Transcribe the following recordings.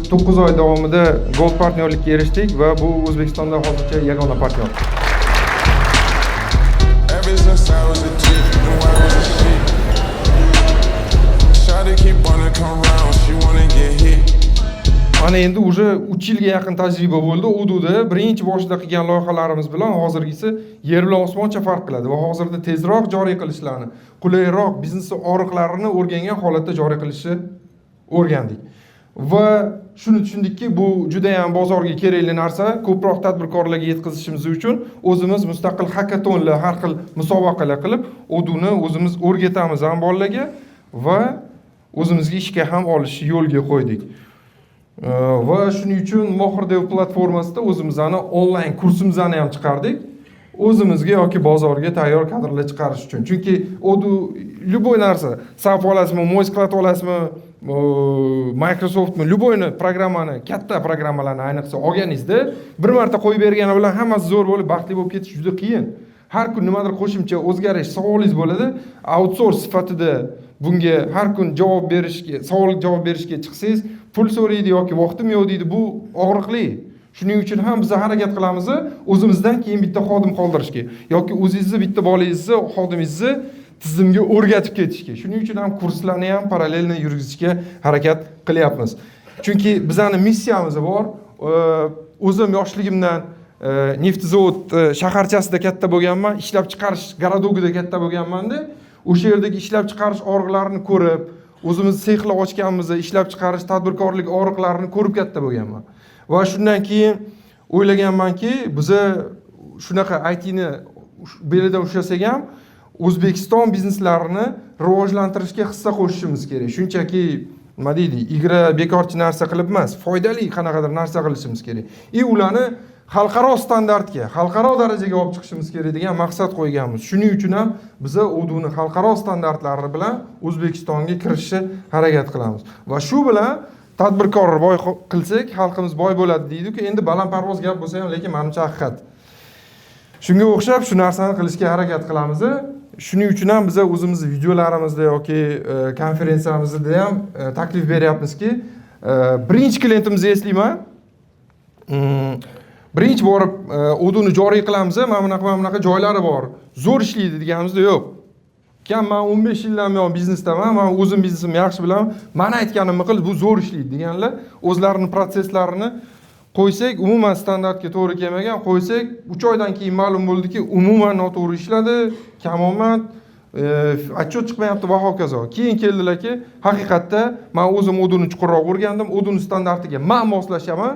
Biz 9 oy davomida Gold partnyorlikka erishdik va bu O'zbekistonda hozircha yagona partnyor. Ana endi уже 3 yilga yaqin tajriba bo'ldi. Hududda birinchi boshida qilgan loyihalarimiz bilan hozirgisi yer bilan osmoncha farq qiladi va hozirda tezroq joriy qilishlarni, qulayroq biznes oriqlarini o'rgangan holatda joriy qilishni o'rgandik. Va shuni tushundikki, bu juda ham bozorga kerakli narsa. Ko'proq tadbirkorlarga yetkazishimiz uchun o'zimiz mustaqil hakatonlar, har xil musobaqalar qilib, oduni o'zimiz o'rgatamiz ham bolalarga va o'zimizga ishga ham olishni yo'lga qo'ydik. Va shuning uchun Mohirdev platformasida o'zimizning onlayn kursimizni ham chiqardik. O'zimizga yoki bozorga tayyor kadrlar chiqarish uchun. Chunki любой narsa, saf olasizmi, mo'y qilib olasizmi, Microsoftmi, любойni programmani, katta programmalarni ayniqsa olganingizda, bir marta qo'yib bergani bilan hammasi zo'r bo'lib, baxtli bo'lib ketish juda qiyin. Har kun nimadir qo'shimcha o'zgarish, savolingiz bo'ladi. Outsource sifatida bunga har kun javob berishga, savolga javob berishga chiqsangiz, pul so'raydi yoki vaqtim yo'q deydi. Bu og'riqli. Shuning uchun ham biz harakat qilamiz o'zimizdan keyin bitta xodim qoldirishga yoki o'zingizni bitta bolangizni, xodimingizni tizimga o'rgatib ketishga. Shuning uchun ham kurslarni ham parallelni yurgizishga harakat qilyapmiz. Chunki bizning missiyamiz bor. O'zim yoshligimdan Neftizavod shaharchasida katta bo'lganman, ishlab chiqarish garadogida katta bo'lganman-da. O'sha yerdagi ishlab chiqarish oriqlarini ko'rib, o'zimiz sexlar ochganmiz, ishlab chiqarish tadbirkorlik oriqlarini ko'rib katta bo'lganman. Va shundan keyin o'ylaganmanki, biz shunaqa ITni belidan ushlasak ham O'zbekiston bizneslarini rivojlantirishga hissa qo'shishimiz kerak. Shunchaki nima deydi, igra bekorchi narsa qilib emas, foydali qanaqadir narsa qilishimiz kerak. Ularni xalqaro standartga, xalqaro darajaga olib chiqishimiz kerak degan maqsad qo'yganmiz. Shuning uchun ham biz o'duni xalqaro standartlari bilan O'zbekistonga kirishga harakat qilamiz. Va shu bilan tadbirkor boy qilsak, xalqimiz boy bo'ladi deydi-ku. Endi balandparvoz gap bo'lsa ham, lekin menimcha haqiqat. Shunga o'xshab shu narsani qilishga harakat qilamiz. Shuning uchun ham biz o'zimiz videolarimizda yoki konferensiyamizda ham taklif beryapmizki, birinchi klientimizni eslayman. Birinchi borib oduni joriy qilamiz, mana bunaqa joylari bor. Zo'r ishlaydi deganimizda yo'q. Men 15 yildan buyon biznesdaman, men o'zim biznesimni yaxshi bilaman. Mana aytganimni qil, bu zo'r ishlaydi deganlar o'zlarining prosesslarini qo'ysak, umuman standartga to'g'ri kelmagan qo'ysak, 3 oydan keyin ma'lum bo'ldiki, umuman noto'g'ri ishladi, kamomad, отчет chiqmayapti va hokazo. Keyin keldilarki, haqiqatda men o'zim oduni chuqurroq o'rgandim, oduni standartiga men moslashaman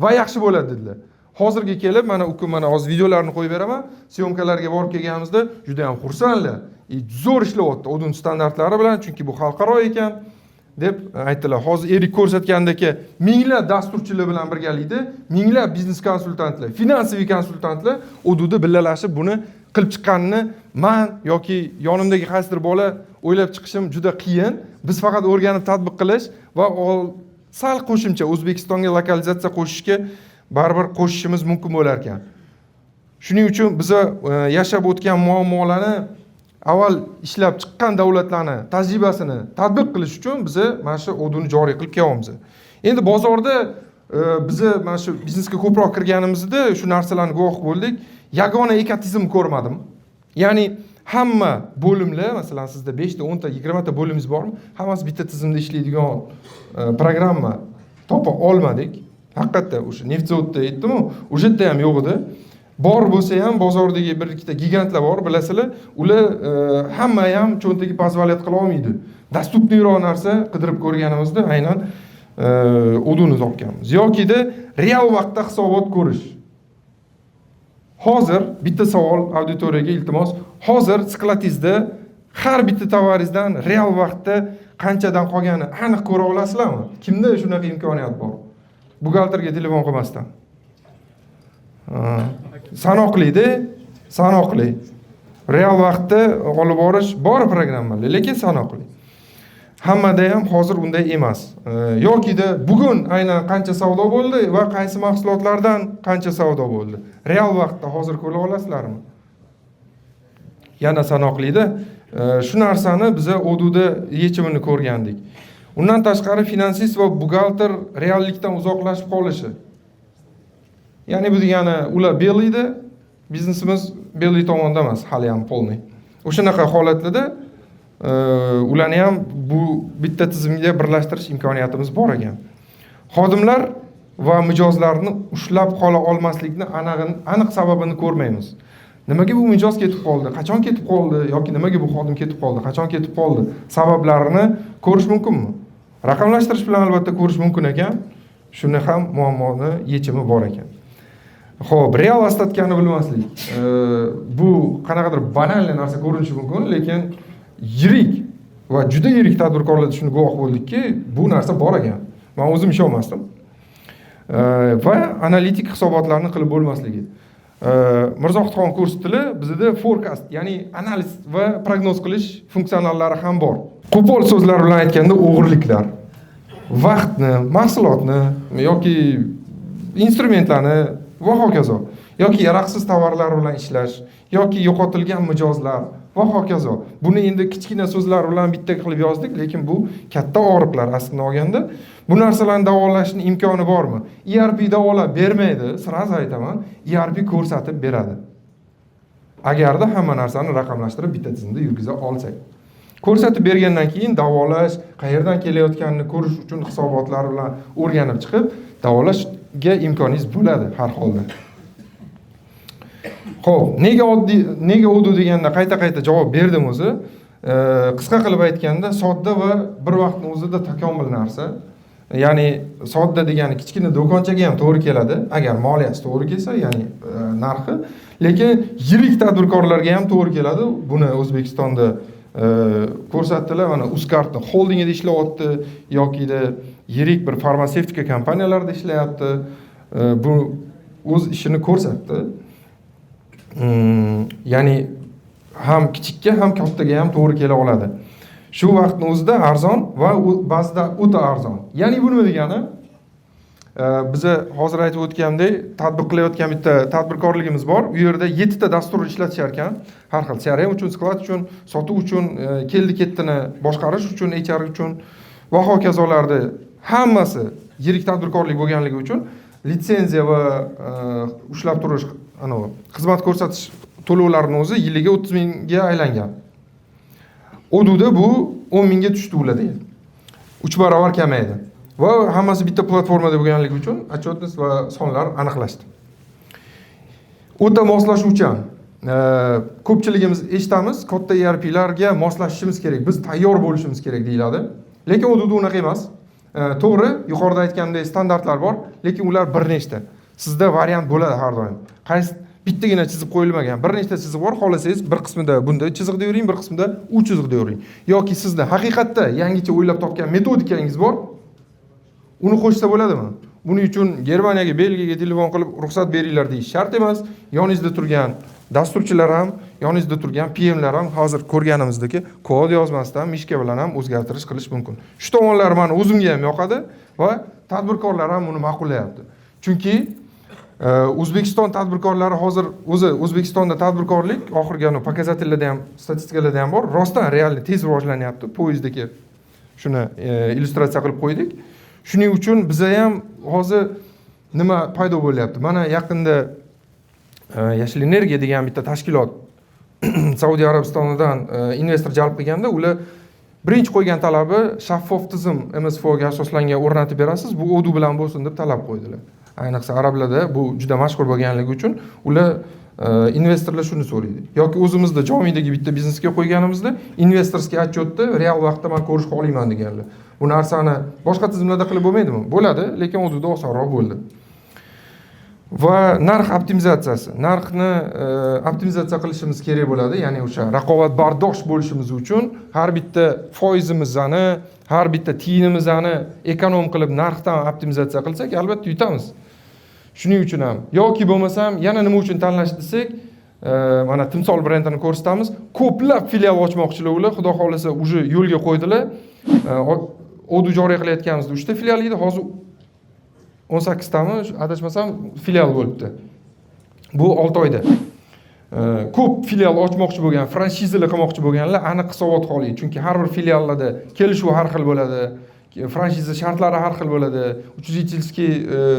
va yaxshi bo'ladi dedilar. Hozirga kelib, mana hozir videolarni qo'yib beraman. Syomkalarga borib kelganimizda juda ham xursandlar. Zo'r ishlayapti odun standartlari bilan, chunki bu xalqaro ekan deb aytdilar. Hozir Erik ko'rsatgandagi minglab dasturchilar bilan birgalikda, minglab biznes konsultantlar, finansiy konsultantlar hududda birgalashib buni qilib chiqqanini men yoki yonimdagi qaysidir bola o'ylab chiqishim juda qiyin. Biz faqat o'rganib tatbiq qilish va sal qo'shimcha O'zbekistonga lokalizatsiya qo'shishga baribir qo'shishimiz mumkin bo'lar ekan. Shuning uchun biz yashab o'tgan muammolarni avval ishlab chiqqan davlatlarni tajribasini tatbiq qilish uchun biz mana shu oduni joriy qilib kelyapmiz. Endi bozorda biz mana shu biznesga ko'proq kirganimizda shu narsalarni guvoh bo'ldik. Yagona ekotizm ko'rmadim. Ya'ni hamma bo'limlar, masalan sizda 5 ta, 10 ta, 20 ta bo'limingiz bormi? Hammasi bitta tizimda ishlaydigan programma topa olmadik. Haqiqatda o'sha Neftzavodda aytdim-ku, o'sha yerda ham yo'q edi. Bor bo'lsa ham bozordagi bir ikkita gigantlar bor, bilasizlar, ular hamma ham cho'ntaga pozvolat qila olmaydi. Dostupniyroq narsa qidirib ko'rganimizda aynan oduni topganmiz. Yoki-da real vaqtda hisobot ko'rish. Hozir bitta savol auditoriyaga iltimos. Hozir skladingizda har bitta tovaringizdan real vaqtda qanchadan qolgani aniq ko'ra olasizlarmi? Kimda shunaqa imkoniyat bor? Buxgalterga telefon qilmasdan. Sanoqli. Real vaqtda olib borish bor programmalar, lekin sanoqli. Hammada ham hozir unday emas. Yoki-da bugun aynan qancha savdo bo'ldi va qaysi mahsulotlardan qancha savdo bo'ldi. Real vaqtda hozir ko'ra olasizlarmi? Yana sanoqlida shu narsani biz hududda yechimini ko'rgandik. Undan tashqari finansist va buxgalter reallikdan uzoqlashib qolishi. Ya'ni bu degani ular belgiyda, biznesimiz belgiy tomonda emas, hali ham polniy. O'shanaqa holatlarda ularni ham bu bitta tizimga birlashtirish imkoniyatimiz bor ekan. Xodimlar va mijozlarni ushlab qola olmaslikni aniq sababini ko'rmaymiz. Nimaga bu mijoz ketib qoldi? Qachon ketib qoldi? Yoki nimaga bu xodim ketib qoldi? Qachon ketib qoldi? Sabablarini ko'rish mumkinmi? Raqamlashtirish bilan albatta ko'rish mumkin ekan. Shuni ham muammoni yechimi bor ekan. Xo'p, real ostatkani bilmaslik. Bu qanaqadir banal narsa ko'rinishi mumkin, lekin yirik va juda yirik tadbirkorlarda shuni guvoh bo'ldikki, bu narsa bor ekan. Men o'zim ishonmasdim. Va analitik hisobotlarni qilib bo'lmasligi. Mirzoxon ko'rsatdilar, bizda forecast, ya'ni analiz va prognoz qilish funksionallari ham bor. Qo'pol so'zlar bilan aytganda o'g'irliklar, vaqtni, mahsulotni yoki instrumentlarni va hokazo, yoki yaroqsiz tovarlar bilan ishlash, yoki yo'qotilgan mijozlar va hokazo. Buni endi kichkina so'zlar bilan bitta qilib yozdik, lekin bu katta og'riqlar aslida olganda. Bu narsalarni davolashning imkoni bormi? ERP davolab bermaydi, sirasi aytaman, ERP ko'rsatib beradi. Agarda hamma narsani raqamlashtirib bitta tizimda yurgiza olsak. Ko'rsatib bergandan keyin davolash, qayerdan kelayotganini ko'rish uchun hisobotlar bilan o'rganib chiqib, davolashga imkoningiz bo'ladi har holda. Xo'p, nega o'du deganda qayta javob berdim o'zi. Qisqa qilib aytganda, sodda va bir vaqtning o'zida takomil narsa. Ya'ni sodda degani kichkina do'konchaga ham to'g'ri keladi, agar moliyasi to'g'ri kelsa, ya'ni narxi. Lekin yirik tadbirkorlarga ham to'g'ri keladi. Buni O'zbekistonda ko'rsatdilar. Mana Uzkartni holdingida ishlayapti yokida yirik bir farmatsevtika kompaniyalarida ishlayapti. Bu o'z ishini ko'rsatdi. Ya'ni ham kichikka ham kattaga ham to'g'ri kela oladi. Shu vaqtning o'zida arzon va ba'zida o'ta arzon. Ya'ni bu nima degani? Biza hozir aytib o'tgandek, tadbiq qilayotgan bitta tadbirkorligimiz bor. U yerda 7 ta dastur ishlatishar ekan. Har xil CRM uchun, sklad uchun, sotuv uchun, keldi-ketdini boshqarish uchun, HR uchun va hokazolarda hammasi yirik tadbirkorlik bo'lganligi uchun litsenziya va ushlab turish, xizmat ko'rsatish to'lovlarining o'zi yiliga 30 mingga aylangan. O'duda bu 10 mingga tushdi ularda. 3 barobar kamaydi. Va hammasi bitta platformada bo'lganligi uchun отчетность va sonlar aniqlashdi. O'ta moslashuvchan. Ko'pchiligimiz eshitamiz, katta ERPlarga moslashishimiz kerak, biz tayyor bo'lishimiz kerak deyiladi. Lekin o'duda unaqa emas. To'g'ri, yuqorida aytgandek standartlar bor, lekin ular bir nechta. Sizda variant bo'ladi har doim. Qaysi bittagina chizib qo'yilmagan. Bir nechta chiziq bor, xolasangiz bir qismida bunda chiziqda yuring, bir qismida u chiziqda yuring. Yoki sizda haqiqatda yangicha o'ylab topgan metodikangiz bor, uni qo'shsa bo'ladimi? Buning uchun Germaniyaga, Belgiyaga telefon qilib ruxsat beringlar deyish shart emas. Yoningizda turgan dasturchilar ham, yoningizda turgan PMlar ham hozir ko'rganimizdagi kod yozmasdan mishka bilan ham o'zgartirish qilish mumkin. Shu tomonlar meni o'zimga ham yoqadi va tadbirkorlar ham buni ma'qullayapti. Chunki O'zbekiston tadbirkorlari hozir o'zi O'zbekistonda tadbirkorlik oxirgi pokazatellarda ham, statistikalarda ham bor. Rostdan realni tez rivojlanyapti. Poyezdagi shuni illyustratsiya qilib qo'ydik. Shuning uchun biza ham hozir nima paydo bo'lyapti? Mana yaqinda Yashil energiya degan bitta tashkilot Saudiya Arabistonidan investor jalb qilganda, ular birinchi qo'ygan talabi shaffof tizim MSFO ga asoslangan o'rnatib berasiz, bu o'du bilan bo'lsin deb talab qo'ydilar. Ayniqsa arablarda bu juda mashhur bo'lganligi uchun ular investorlar shuni so'raydi. Yoki o'zimizda Jomiydagi bitta biznesga qo'yganimizda investorskiy отчетni real vaqtda men ko'rishga olmayman deganlar. Bu narsani boshqa tizimlarda qilib bo'lmaydimi? Bo'ladi, lekin o'zida osonroq bo'ldi. Va narx optimizatsiyasi. Narxni optimizatsiya qilishimiz kerak bo'ladi. Ya'ni o'sha raqobatbardosh bo'lishimiz uchun har bitta foizimizni, har bitta tiyinimizni ekonom qilib narxdan optimizatsiya qilsak, albatta yutamiz. Shuning uchun ham yoki bo'lmasam yana nima uchun tanlash desak, mana Timsol brendini ko'rsatamiz. Ko'plab filial ochmoqchilar ular, xudo xolasa, uje yo'lga qo'ydilar. O'du joriy qilayotganimizda 3 ta filial edi, hozir 18 tami adashmasam filial bo'libdi. Bu 6 oyda. Ko'p filial ochmoqchi bo'lgan, franshizalar qilmoqchi bo'lganlar aniq hisobot holi. Chunki har bir filiallarda kelishuv har xil bo'ladi. franşiza shartlari har xil bo'ladi, учредительский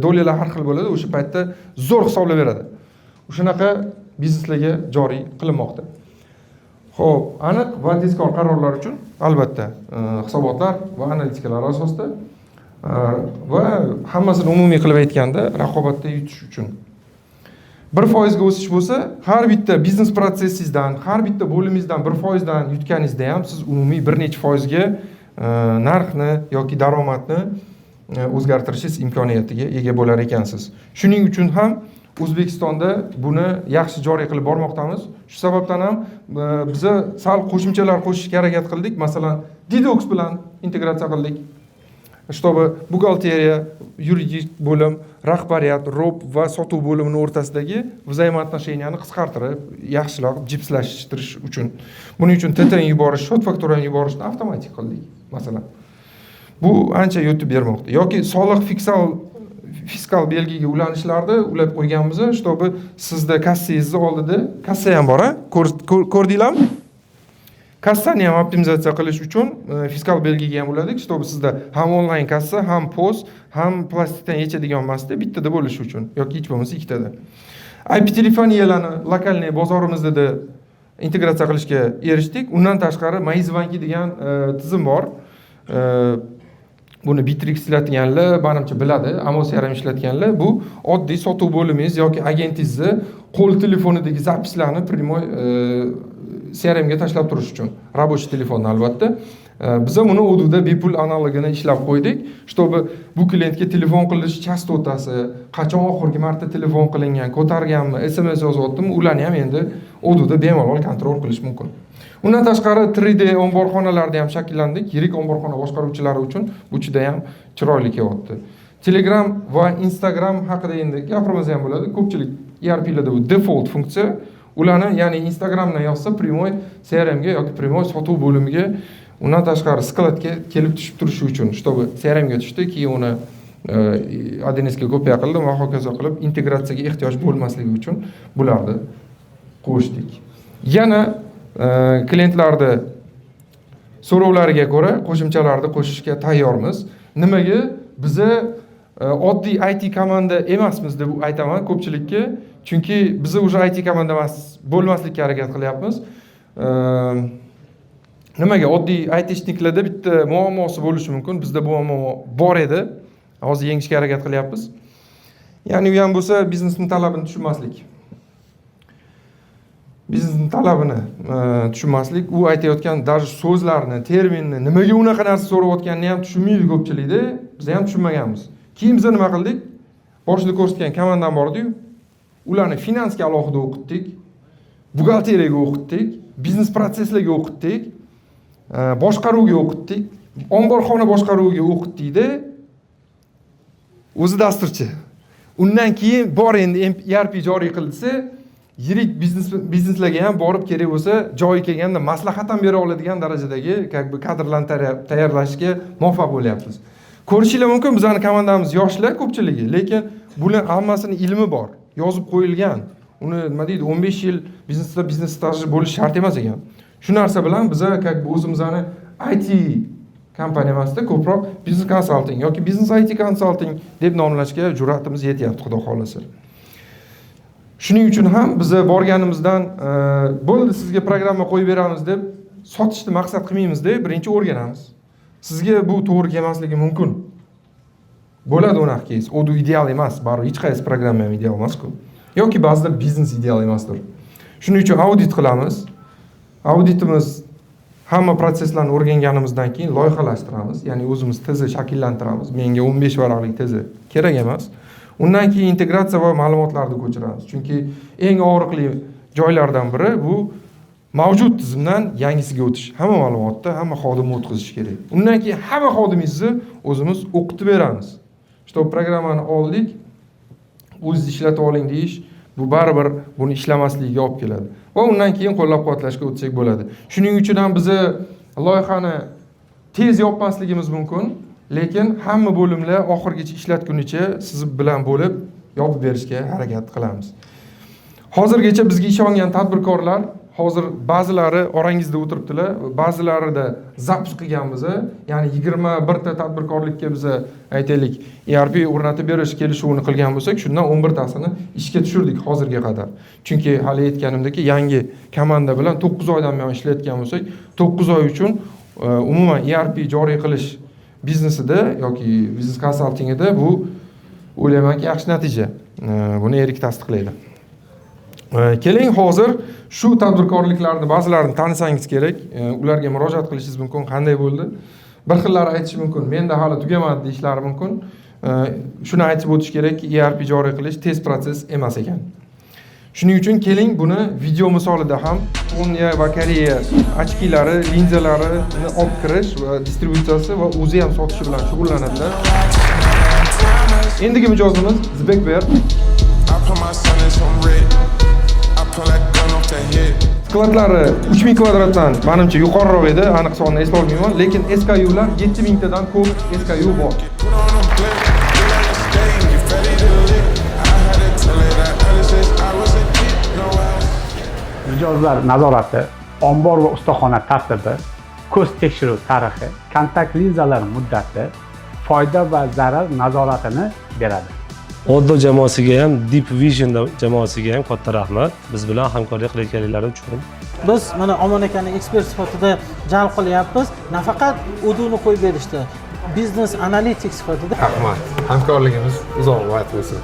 dolyalar har xil bo'ladi. O'sha paytda zo'r hisoblab beradi. O'shanaqa bizneslarga joriy qilinmoqda. Xo'p, aniq va tezkor qarorlar uchun albatta hisobotlar va analitikalar asosida va hammasini umumiy qilib aytganda raqobatda yutish uchun 1% ga o'sish bo'lsa, har bitta biznes protsessingizdan, har bitta bo'limingizdan 1% dan yutganingizda ham siz umumiy bir necha foizga narxni yoki daromadni o'zgartirishingiz imkoniyatiga ega bo'lar ekansiz. Shuning uchun ham O'zbekistonda buni yaxshi joriy qilib bormoqdamiz. Shu sababdan ham biz sal qo'shimchalar qo'shishga harakat qildik. Masalan, Didox bilan integratsiya qildik. Чтобы buxgalteriya, yuridik bo'lim, rahbariyat, rob va sotuv bo'limining o'rtasidagi взаимоотношенияni qisqartirib, yaxshiroq jipslashtirish uchun. Buning uchun TTN yuborish, shot fakturani yuborishni avtomatik qildik, masalan. Bu ancha yutib bermoqda. Yoki soliq fiskal belgiga ulanishlarda ulab qo'yganmiz, чтобы sizda kassangizni oldida kassa ham bor, ko'rdinglarmi? Kassani ham optimizatsiya qilish uchun fiskal belgiga ham uladik, чтобы sizda ham onlayn kassa, ham POS, ham plastikdan yechadigan emasda bittada bo'lishi uchun yoki hech bo'lmasa ikkitada. IP telefoniyalarni lokalniy bozorimizda integratsiya qilishga erishdik. Undan tashqari Maizbanki degan tizim bor. Buni Bitrix ishlatganlar, menimcha biladi, Amos ham ishlatganlar. Bu oddiy sotuv bo'limingiz yoki agentingizni qo'l telefonidagi zapislarni primoy CRM ga tashlab turish uchun. Рабочий telefonni albatta. Biz buni o'dida bepul analogini ishlab qo'ydik, чтобы bu klientga telefon qilish chastotasi, qachon oxirgi marta telefon qilingan, ko'targanmi, SMS yozyaptimi, ularni ham endi o'dida bemalol kontrol qilish mumkin. Undan tashqari 3D omborxonalarda ham shakllandik. Yirik omborxona boshqaruvchilari uchun bu juda ham chiroyli kelyapti. Telegram va Instagram haqida endi gapirmasa ham bo'ladi. Ko'pchilik ERP-larda bu default funksiya. Ularni, ya'ni Instagramdan yozsa primoy CRM ga yoki primoy sotuv bo'limiga, undan tashqari skladga kelib tushib turishi uchun, чтобы CRM ga tushdi, keyin uni ADNS ga kopiya qildim va hokazo qilib integratsiyaga ehtiyoj bo'lmasligi uchun bularni qo'shdik. Yana klientlarda so'rovlariga ko'ra qo'shimchalarni qo'shishga tayyormiz. Nimaga? Biz oddiy IT komanda emasmiz deb aytaman ko'pchilikka. Chunki biz уже IT komanda emas, bo'lmaslikka harakat qilyapmiz. Nimaga? Oddiy IT-shniklarda bitta muammosi bo'lishi mumkin. Bizda bu muammo bor edi. Hozir yengishga harakat qilyapmiz. Ya'ni u ham bo'lsa biznesning talabini tushunmaslik. Biznesning talabini tushunmaslik, u aytayotgan даже so'zlarni, terminni, nimaga unaqa narsa so'rayotganini ham tushunmaydi ko'pchilikda. Biz ham tushunmaganmiz. Keyin biz nima qildik? Boshida ko'rsatgan komandam bor edi-yu. Ularni finansga alohida o'qitdik, buxgalteriyaga o'qitdik, biznes protsesslarga o'qitdik, boshqaruvga o'qitdik, omborxona boshqaruviga o'qitdik-da. O'zi dasturchi. Undan keyin bor endi ERP joriy qilsa, yirik bizneslarga ham borib kerak bo'lsa, joyi kelganda maslahat ham bera oladigan darajadagi kadrlarni tayyorlashga muvaffaq bo'lyapmiz. Ko'rishinglar mumkin, bizning komandamiz yoshlar ko'pchiligi, lekin bular hammasining ilmi bor. Yozib qo'yilgan. Uni nima deydi, 15 yil biznesda biznes staji bo'lish shart emas ekan. Shu narsa bilan biz o'zimizni IT kompaniya emasda ko'proq business consulting yoki business IT consulting deb nomlashga jur'atimiz yetyapti, xudo xolasa. Shuning uchun ham biz borganimizdan bo'ldi sizga programma qo'yib beramiz deb sotishni maqsad qilmaymiz-da, birinchi o'rganamiz. Sizga bu to'g'ri kelmasligi mumkin. Bo'ladi unaqa keys. U ideal emas, baribir hech qaysi programma ham ideal emas-ku. Yoki ba'zida biznes ideal emasdir. Shuning uchun audit qilamiz. Auditimiz hamma protsesslarni o'rganganimizdan keyin loyihalashtiramiz, ya'ni o'zimiz tezi shakllantiramiz. Menga 15 varaqlik tezi kerak emas. Undan keyin integratsiya va ma'lumotlarni ko'chiramiz. Chunki eng og'riqli joylardan biri bu mavjud tizimdan yangisiga o'tish. Hamma ma'lumotni hamma xodimni o'tkazish kerak. Undan keyin hamma xodimingizni o'zimiz o'qitib beramiz. Shu programmani oldik, o'zingiz ishlatib oling deyish, bu baribir buni ishlamasligiga olib keladi. Va undan keyin qo'llab-quvvatlashga o'tsak bo'ladi. Shuning uchun ham biz loyihani tez yopmasligimiz mumkin, lekin hamma bo'limlar oxirgacha ishlatgunicha siz bilan bo'lib yopib berishga harakat qilamiz. Hozirgacha bizga ishongan tadbirkorlar hozir ba'zilari orangizda o'tiribdilar, ba'zilarida zapus qilganmiz. Ya'ni 21 ta tadbirkorlikka biz aytaylik ERP o'rnatib berish kelishuvini qilgan bo'lsak, shundan 11 tasini ishga tushirdik hozirga qadar. Chunki hali aytganimdek, yangi komanda bilan 9 oydan buyon ishlayotgan bo'lsak, 9 oy uchun umuman ERP joriy qilish biznesida yoki biznes konsaltingida bu o'ylaymanki yaxshi natija. Buni Erik tasdiqlaydi. Keling, hozir shu tadbirkorliklarni ba'zilarini tanisangiz kerak. Ularga murojaat qilishingiz mumkin. Qanday bo'ldi? Bir xillari aytish mumkin. Menda hali tugamadi deyishlari mumkin. Shuni aytib o'tish kerakki, ERP joriy qilish tez protsess emas ekan. Shuning uchun keling buni video misolida ham Yaponiya va Koreya ochkilari, linzalarini olib kirish va distributsiyasi va o'zi ham sotishi bilan shug'ullanadilar. Endigi mijozimiz Zbekber. Skladlari 3000 kvadratdan menimcha yuqoriroq edi, aniq sonini eslolmayman, lekin SKUlar 7000 tadan ko'p SKU bor. Mijozlar nazorati, ombor va ustaxona tartibi, ko'z tekshiruv tarixi, kontakt linzalar muddati, foyda va zarar nazoratini beradi. Oddo jamoasiga ham, Deep Vision jamoasiga ham katta rahmat. Biz bilan hamkorlik qilayotganliklari uchun. Biz mana Omon akani ekspert sifatida jalb qilyapmiz. Nafaqat o'duni qo'yib berishdi, biznes analitik sifatida. Rahmat. Hamkorligimiz uzoq vaqt bo'lsin.